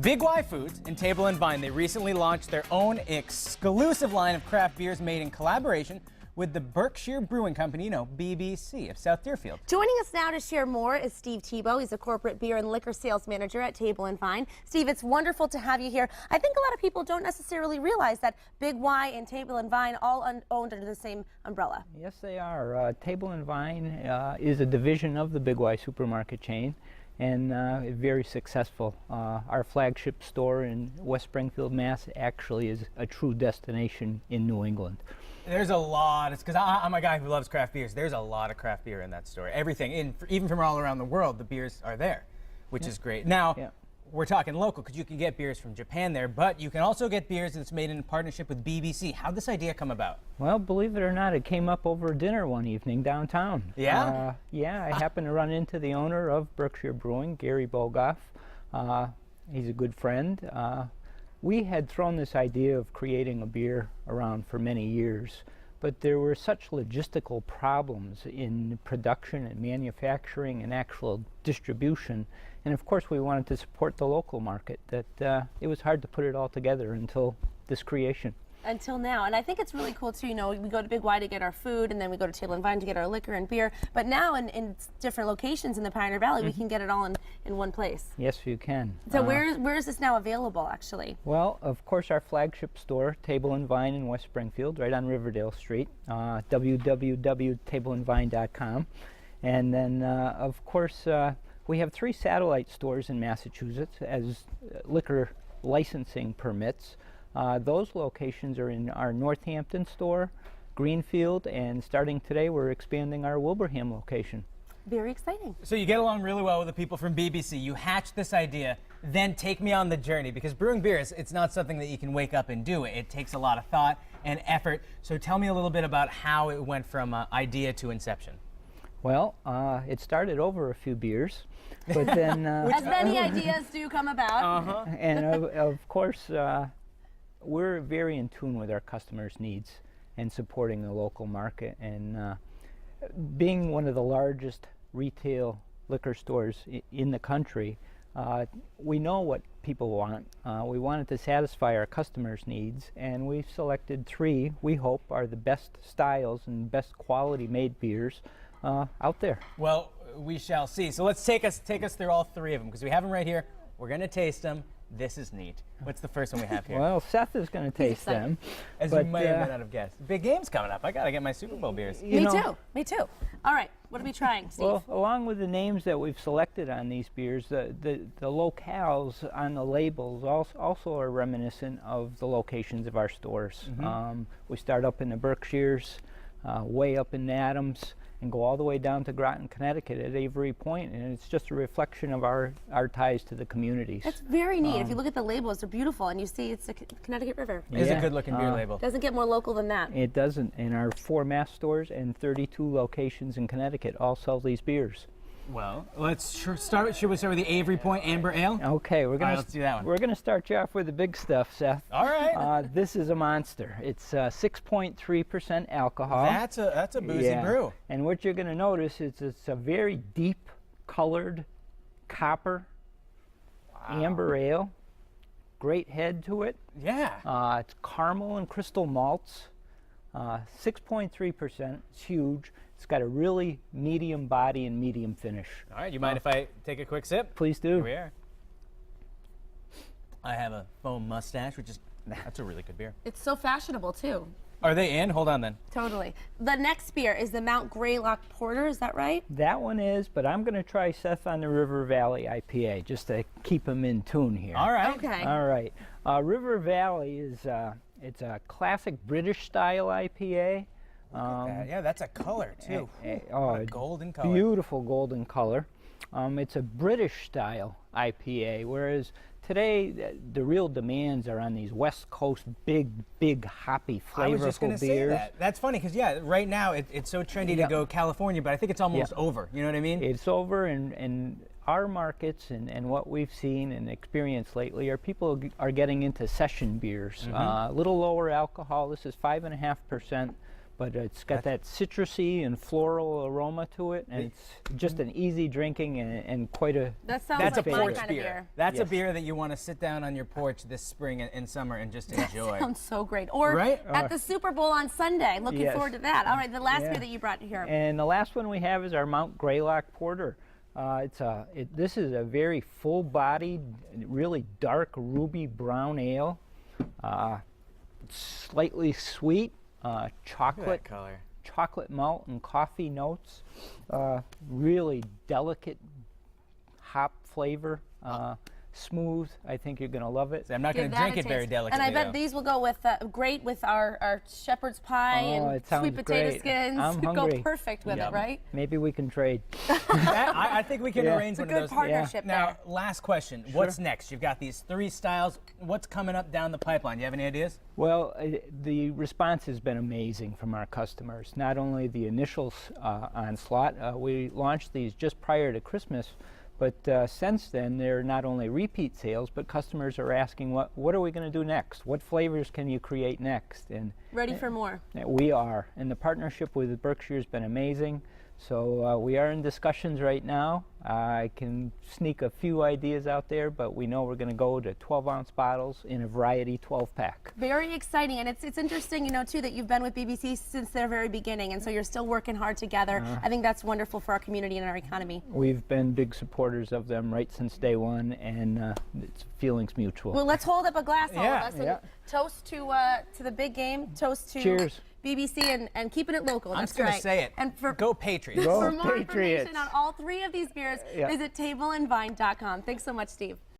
Big Y Foods and Table and Vine, they recently launched their own exclusive line of craft beers made in collaboration with the Berkshire Brewing Company, BBC of South Deerfield. Joining us now to share more is Steve Tebow. He's a corporate beer and liquor sales manager at Table and Vine. Steve, it's wonderful to have you here. I think a lot of people don't necessarily realize that Big Y and Table and Vine all owned under the same umbrella. Yes, they are. Table and Vine is a division of the Big Y supermarket chain, and very successful. Our flagship store in West Springfield, Mass. actually is a true destination in New England. There's a lot. It's because I'm a guy who loves craft beers. There's a lot of craft beer in that store. Everything, even from all around the world, the beers are there, which is great. Now, we're talking local because you can get beers from Japan there, but you can also get beers that's made in partnership with BBC. How'd this idea come about? Well, believe it or not, it came up over dinner one evening downtown. Yeah? Yeah, I happened to run into the owner of Berkshire Brewing, Gary Bogoff. He's a good friend. We had thrown this idea of creating a beer around for many years, but there were such logistical problems in production and manufacturing and actual distribution, and of course we wanted to support the local market, that it was hard to put it all together until this creation. Until now. And I think it's really cool too, we go to Big Y to get our food, and then we go to Table and Vine to get our liquor and beer, but now in different locations in the Pioneer Valley, we can get it all in one place. Yes, you can. So where is this now available, actually? Well, of course, our flagship store, Table and Vine in West Springfield, right on Riverdale Street, www.tableandvine.com. And then, of course, we have 3 satellite stores in Massachusetts as liquor licensing permits. Those locations are in our Northampton store, Greenfield, and starting today we're expanding our Wilbraham location. Very exciting. So you get along really well with the people from BBC. You hatch this idea, then take me on the journey, because brewing beers, it's not something that you can wake up and do. It takes a lot of thought and effort. So tell me a little bit about how it went from idea to inception. Well, it started over a few beers, but then... as many ideas do come about. And of course, we're very in tune with our customers' needs and supporting the local market, and being one of the largest retail liquor stores in the country, we know what people want. We wanted to satisfy our customers' needs, and we've selected 3 we hope are the best styles and best quality made beers out there. Well, we shall see. So let's take us through all 3 of them, because we have them right here. We're going to taste them. This is neat. What's the first one we have here? Well, Seth is going to taste them. As you may or may not have guessed. Big game's coming up. I got to get my Super Bowl beers. Me too. All right, what are we trying, Steve? Well, along with the names that we've selected on these beers, the locales on the labels also are reminiscent of the locations of our stores. We start up in the Berkshires, way up in Adams, and go all the way down to Groton, Connecticut at Avery Point, and it's just a reflection of our ties to the communities. That's very neat. If you look at the labels, they're beautiful, and you see it's the Connecticut River. It is a good-looking beer label. Doesn't get more local than that. It doesn't. In our 4 Mass stores and 32 locations in Connecticut all sell these beers. Well, let's start. Should we start with the Avery Point Amber Ale? Okay, let's do that one. We're gonna start you off with the big stuff, Seth. All right. This is a monster. It's 6.3% alcohol. That's a boozy brew. And what you're gonna notice is it's a very deep colored copper amber ale. Great head to it. Yeah. It's caramel and crystal malts. 6.3%. It's huge. It's got a really medium body and medium finish. All right, you mind if I take a quick sip? Please do. Here we are. I have a foam mustache, that's a really good beer. It's so fashionable, too. Are they in? Hold on then. Totally. The next beer is the Mount Greylock Porter, is that right? That one is, but I'm going to try Seth on the River Valley IPA, just to keep him in tune here. All right. Okay. All right. River Valley is, it's a classic British style IPA. Yeah, that's a color too. A golden color. Beautiful golden color. It's a British style IPA, whereas today the real demands are on these West Coast big hoppy flavorful I was just going to say that. That's funny because right now it's so trendy to go California, but I think it's almost over. You know what I mean? It's over, and our markets and what we've seen and experienced lately are people are getting into session beers. A little lower alcohol. This is 5.5%. but it's got that citrusy and floral aroma to it, and it's just an easy drinking and quite a. That sounds That's like a my porch kind beer. of beer. That's a Yes. beer that you want to sit down on your porch this spring and summer and just enjoy. Sounds so great. Or Right? at the Super Bowl on Sunday. Looking Yes. forward to that. All right, the last Yeah. beer that you brought here. And the last one we have is our Mount Greylock Porter. This is a very full-bodied, really dark ruby brown ale. Slightly sweet, chocolate color. chocolate malt and coffee notes. Really delicate hop flavor. Smooth. I think you're going to love it. So I'm not going Give to that drink a it very taste. delicately. And I bet though. these will go with great with our shepherd's pie and it sounds sweet potato great. skins. I'm Go hungry. perfect with it, Yum. right? Maybe we can trade. I think we can Yeah. arrange It's a one good of those. partnership Now, there. last question. What's next? You've got these 3 styles. What's coming up down the pipeline? Do you have any ideas? Well, the response has been amazing from our customers. Not only the initial onslaught, we launched these just prior to Christmas, but since then they're not only repeat sales, but customers are asking, what are we going to do next? What flavors can you create next? And Ready for more. we are, and the partnership with Berkshire has been amazing. So we are in discussions right now. I can sneak a few ideas out there, but we know we're going to go to 12-ounce bottles in a variety 12-pack. Very exciting, and it's interesting, too, that you've been with BBC since their very beginning, and so you're still working hard together. I think that's wonderful for our community and our economy. We've been big supporters of them right since day one, and it's feelings mutual. Well, let's hold up a glass, all Yeah, of us, and yeah. toast to the big game. Toast to Cheers. BBC and keeping it local. I'm That's just going to right. say it. And for Go Patriots. Go for more Patriots. information on all 3 of these beers, Yeah. visit tableandvine.com. Thanks so much, Steve.